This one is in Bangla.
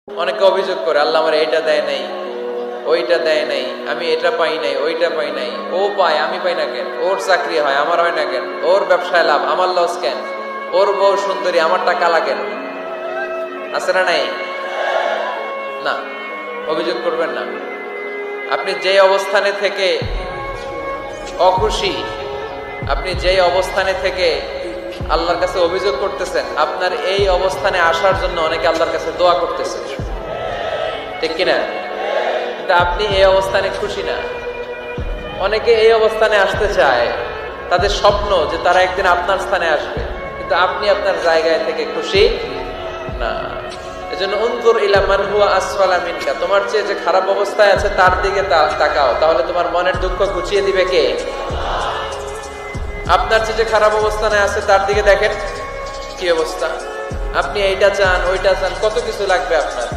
অনেকে অভিযোগ করে আল্লাহ আমার এইটা দেয় নাই, ওইটা দেয় নাই, আমি এটা পাই নাই, ওইটা পাই নাই। ও পায়, আমি পাই না কেন? ওর চাকরি হয়, আমার হয় না কেন? ওর ব্যবসায় লাভ, আমার লস কেন? ওর বউ সুন্দরী, আমার টাকা লাগেন? আছে না নাই? না, অভিযোগ করবেন না। আপনি যে অবস্থানে থেকে অখুশি, আপনি যেই অবস্থানে থেকে আল্লাহর কাছে অভিযোগ করতেছেন, আপনার এই অবস্থানে আসার জন্য অনেকে আল্লাহর কাছে দোয়া করতেছে, ঠিক কিনা? কিন্তু আপনি এই অবস্থানে খুশি না। অনেকে এই অবস্থানে আসতে চায়, তাদের স্বপ্ন যে তারা একদিন আপনার স্থানে আসবে, কিন্তু আপনি আপনার জায়গায় থেকে খুশি না। এজন্য উনজুর ইলা মান হুয়া আসফালা মিনকা, তোমার চেয়ে যে খারাপ অবস্থায় আছে তার দিকে তাকাও, তাহলে তোমার মনের দুঃখ ঘুচিয়ে দিবে কে? আপনার চেয়ে যে খারাপ অবস্থানে আছে তার দিকে দেখেন কি অবস্থা। আপনি এইটা চান, ওইটা চান, কত কিছু লাগবে আপনার,